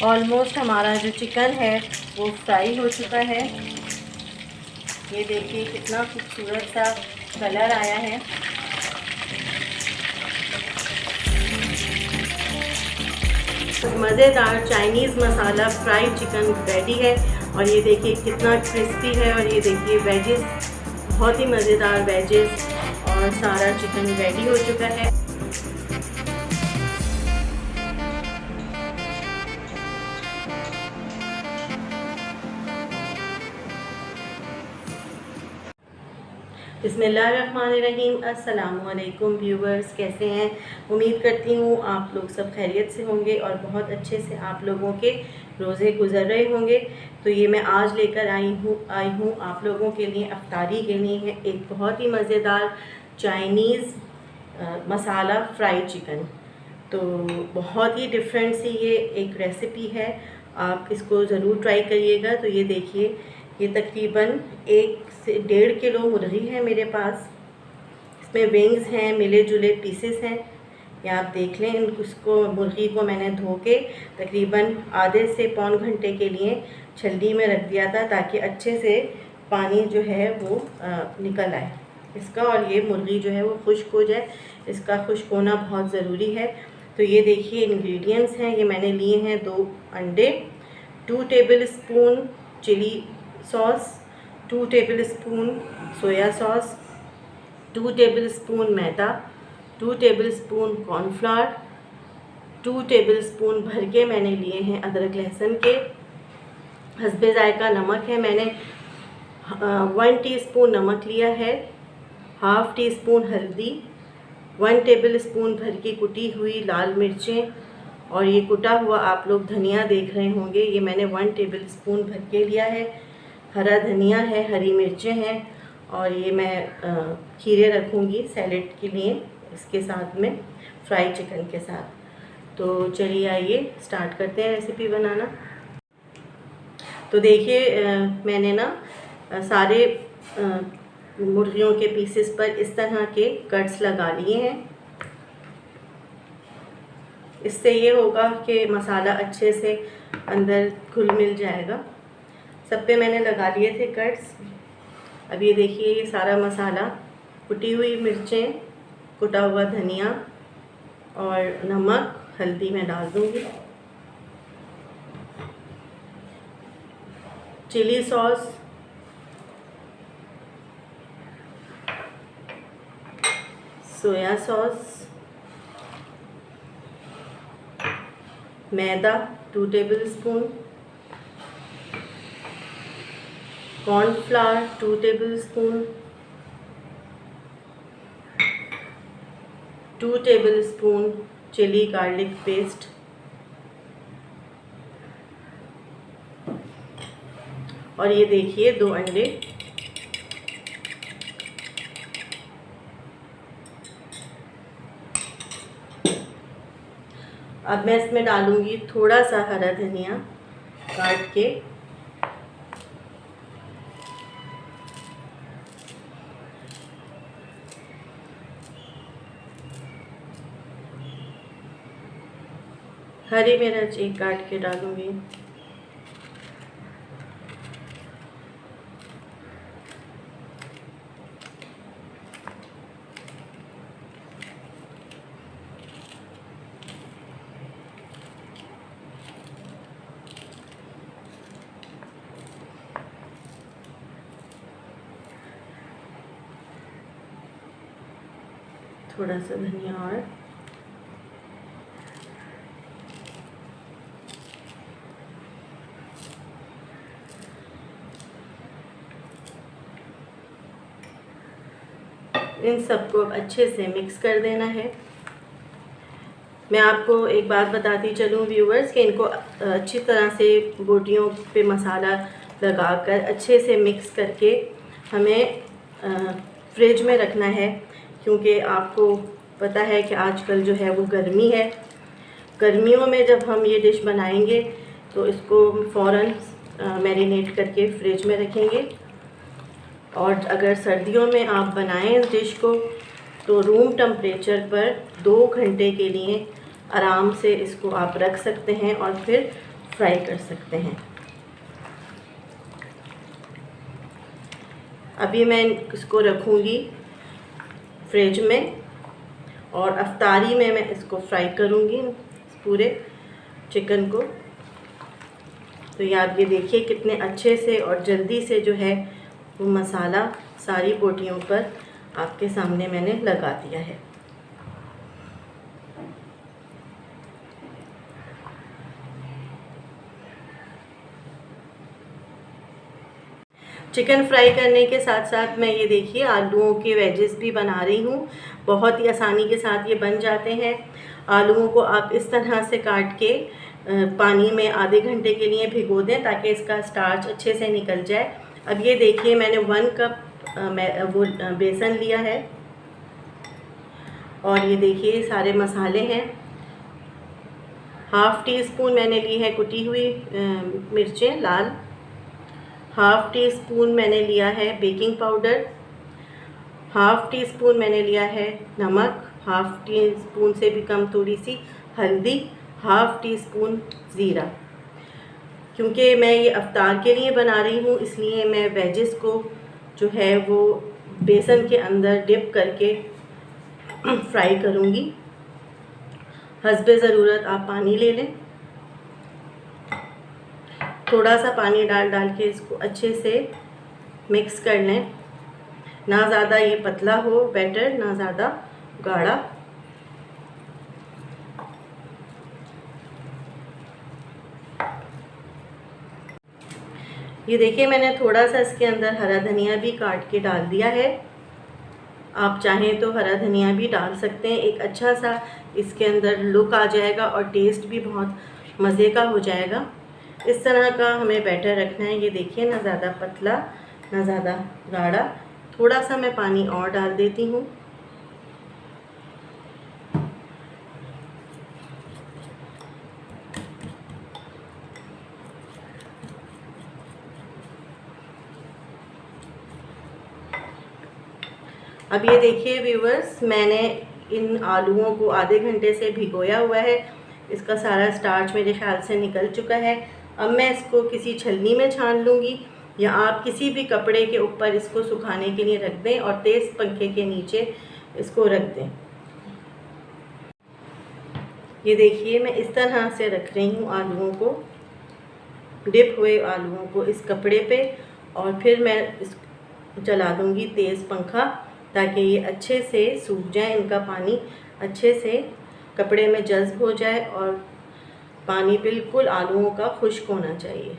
Almost हमारा जो chicken है वो फ्राई हो चुका है। ये देखिए कितना खूबसूरत सा कलर आया है। मज़ेदार चाइनीज़ मसाला फ्राइड चिकन रेडी है। और ये देखिए कितना क्रिस्पी है। और ये देखिए वेजेस, बहुत ही मज़ेदार वेजेस, और सारा चिकन रेडी हो चुका है। बिस्मिल्लाहिर्रहमानिर्रहीम। अस्सलामुअलैकुम व्यूवर्स, कैसे हैं? उम्मीद करती हूँ आप लोग सब खैरियत से होंगे और बहुत अच्छे से आप लोगों के रोज़े गुज़र रहे होंगे। तो ये मैं आज लेकर आई हूँ आप लोगों के लिए, अफ्तारी के लिए है एक बहुत ही मज़ेदार चाइनीज़ मसाला फ्राइड चिकन। तो बहुत ही डिफरेंट सी ये एक रेसिपी है, आप इसको ज़रूर ट्राई करिएगा। तो ये देखिए, ये तकरीबन 1 से 1.5 किलो मुर्गी है मेरे पास। इसमें विंग्स हैं, मिले जुले पीसेस हैं। ये आप देख लें। उसको मुर्गी को मैंने धो के तकरीबन आधे से पौन घंटे के लिए छलनी में रख दिया था, ताकि अच्छे से पानी जो है वो निकल आए इसका, और ये मुर्गी जो है वो खुश्क हो जाए। इसका खुश्क होना बहुत ज़रूरी है। तो ये देखिए इंग्रेडिएंट्स हैं। ये मैंने लिए हैं 2 अंडे, 2 tablespoon chilli sauce, 2 tablespoon soya sauce, 2 tablespoon मैदा, 2 tablespoon cornflour, 2 tablespoon भर के मैंने लिए हैं अदरक लहसुन के। हस्बे ज़ायका नमक है, मैंने 1 टीस्पून नमक लिया है, हाफ़ टी स्पून हल्दी, 1 टेबल स्पून भर की कुटी हुई लाल मिर्चें, और ये कुटा हुआ आप लोग धनिया देख रहे होंगे, ये मैंने 1 टेबल स्पून भर के लिया है। हरा धनिया है, हरी मिर्चें हैं, और ये मैं खीरे रखूँगी सैलेड के लिए इसके साथ में, फ्राई चिकन के साथ। तो चलिए आइए स्टार्ट करते हैं रेसिपी बनाना। तो देखिए मैंने ना सारे मुर्गियों के पीसेस पर इस तरह के कट्स लगा लिए हैं। इससे ये होगा कि मसाला अच्छे से अंदर घुल मिल जाएगा। सब पे मैंने लगा लिए थे कट्स। अब ये देखिए, ये सारा मसाला, कुटी हुई मिर्चें, कुटा हुआ धनिया और नमक, हल्दी मैं डाल दूँगी, चिली सॉस, सोया सॉस, मैदा 2 tablespoon, cornflour 2 tablespoon, 2 tablespoon chili garlic paste, और ये देखिए 2 अंडे। अब मैं इसमें डालूंगी थोड़ा सा हरा धनिया काट के, हरी मिर्च 1 काट के डालूंगी, थोड़ा सा धनिया और इन सबको अच्छे से मिक्स कर देना है। मैं आपको एक बात बताती चलूँ व्यूवर्स कि इनको अच्छी तरह से बोटियों पे मसाला लगाकर अच्छे से मिक्स करके हमें फ्रिज में रखना है, क्योंकि आपको पता है कि आजकल जो है वो गर्मी है। गर्मियों में जब हम ये डिश बनाएंगे तो इसको फ़ौरन मैरिनेट करके फ्रिज में रखेंगे, और अगर सर्दियों में आप बनाएं इस डिश को तो रूम टेम्परेचर पर 2 घंटे के लिए आराम से इसको आप रख सकते हैं, और फिर फ्राई कर सकते हैं। अभी मैं इसको रखूँगी फ्रिज में और अफ्तारी में मैं इसको फ्राई करूँगी पूरे चिकन को। तो ये आप ये देखिए कितने अच्छे से और जल्दी से जो है वो मसाला सारी बोटियों पर आपके सामने मैंने लगा दिया है। चिकन फ्राई करने के साथ साथ मैं ये देखिए आलूओं के वेजेस भी बना रही हूँ। बहुत ही आसानी के साथ ये बन जाते हैं। आलूओं को आप इस तरह से काट के पानी में आधे घंटे के लिए भिगो दें ताकि इसका स्टार्च अच्छे से निकल जाए। अब ये देखिए मैंने 1 कप वो बेसन लिया है और ये देखिए सारे मसाले हैं। हाफ़ टी स्पून मैंने ली है कुटी हुई मिर्चें लाल, हाफ़ टी स्पून मैंने लिया है baking powder, half tea spoon मैंने लिया है नमक, हाफ़ टी स्पून से भी कम थोड़ी सी हल्दी, हाफ़ टी स्पून ज़ीरा। क्योंकि मैं ये अफ्तार के लिए बना रही हूँ इसलिए मैं वेजेस को जो है वो बेसन के अंदर डिप करके फ्राई करूँगी। हस्बे ज़रूरत आप पानी ले लें, थोड़ा सा पानी डाल के इसको अच्छे से मिक्स कर लें। ना ज़्यादा ये पतला हो बैटर, ना ज़्यादा गाढ़ा। ये देखिए मैंने थोड़ा सा इसके अंदर हरा धनिया भी काट के डाल दिया है। आप चाहें तो हरा धनिया भी डाल सकते हैं, एक अच्छा सा इसके अंदर लुक आ जाएगा और टेस्ट भी बहुत मज़े का हो जाएगा। इस तरह का हमें बैटर रखना है। ये देखिए ना ज़्यादा पतला ना ज़्यादा गाढ़ा। थोड़ा सा मैं पानी और डाल देती हूँ। अब ये देखिए व्यूवर्स, मैंने इन आलूओं को आधे घंटे से भिगोया हुआ है। इसका सारा स्टार्च मेरे ख्याल से निकल चुका है। अब मैं इसको किसी छलनी में छान लूँगी या आप किसी भी कपड़े के ऊपर इसको सुखाने के लिए रख दें और तेज़ पंखे के नीचे इसको रख दें। ये देखिए मैं इस तरह से रख रही हूँ आलूओं को, डिप हुए आलूओं को इस कपड़े पे, और फिर मैं इस जला दूँगी तेज़ पंखा ताकि ये अच्छे से सूख जाए, इनका पानी अच्छे से कपड़े में जज़्ब हो जाए और पानी बिल्कुल आलूओं का खुश्क होना चाहिए।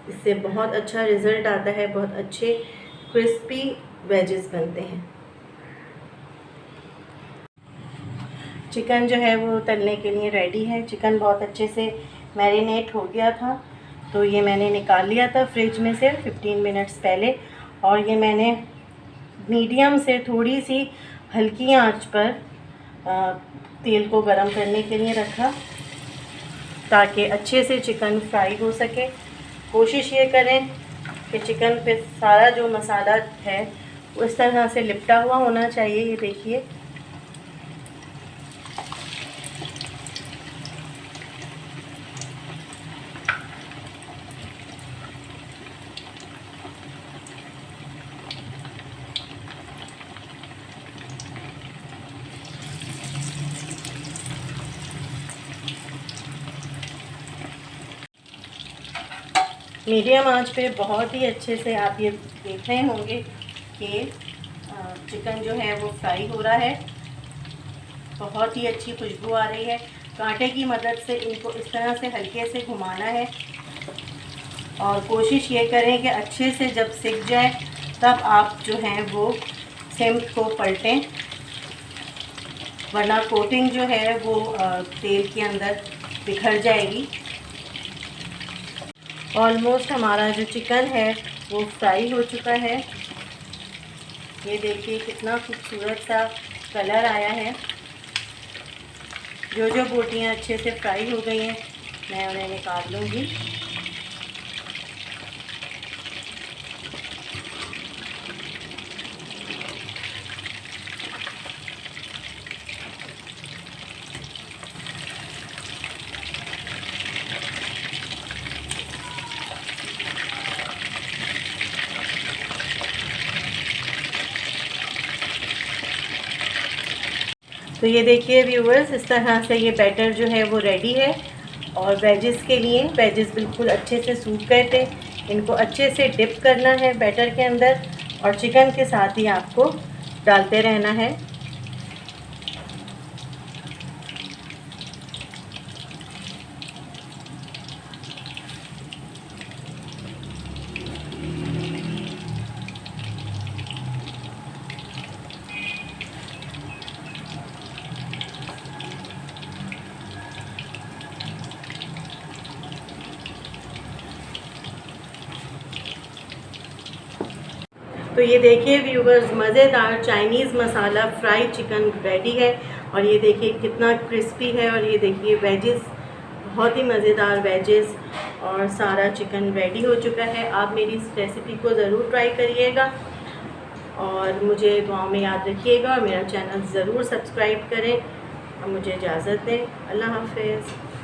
इससे बहुत अच्छा रिज़ल्ट आता है, बहुत अच्छे क्रिस्पी वेजेस बनते हैं। चिकन जो है वो तलने के लिए रेडी है। चिकन बहुत अच्छे से मैरिनेट हो गया था, तो ये मैंने निकाल लिया था फ्रिज में से 15 मिनट्स पहले, और ये मैंने मीडियम से थोड़ी सी हल्की आंच पर तेल को गरम करने के लिए रखा ताकि अच्छे से चिकन फ्राई हो सके। कोशिश ये करें कि चिकन पे सारा जो मसाला है वो इस तरह से लिपटा हुआ होना चाहिए। ये देखिए मीडियम आंच पे बहुत ही अच्छे से आप ये देख रहे होंगे कि चिकन जो है वो फ्राई हो रहा है। बहुत ही अच्छी खुशबू आ रही है। कांटे की मदद से इनको इस तरह से हल्के से घुमाना है और कोशिश ये करें कि अच्छे से जब सिक जाए तब आप जो हैं वो सिम को पलटें, वरना कोटिंग जो है वो तेल के अंदर बिखर जाएगी। ऑलमोस्ट हमारा जो चिकन है वो फ्राई हो चुका है। ये देखिए कितना खूबसूरत सा कलर आया है। जो जो बोटियाँ अच्छे से फ्राई हो गई हैं मैं उन्हें निकाल लूँगी। तो ये देखिए व्यूअर्स, इस तरह से ये बैटर जो है वो रेडी है। और वेजेस के लिए, वेजेस बिल्कुल अच्छे से सूख गए थे, इनको अच्छे से डिप करना है बैटर के अंदर और चिकन के साथ ही आपको डालते रहना है। तो ये देखिए व्यूवर्स, मज़ेदार चाइनीज़ मसाला फ्राई चिकन रेडी है। और ये देखिए कितना क्रिस्पी है। और ये देखिए वेजेस, बहुत ही मज़ेदार वेजेस और सारा चिकन रेडी हो चुका है। आप मेरी इस रेसिपी को ज़रूर ट्राई करिएगा और मुझे दुआओं में याद रखिएगा और मेरा चैनल ज़रूर सब्सक्राइब करें। और मुझे इजाज़त दें। अल्लाह हाफ़िज़।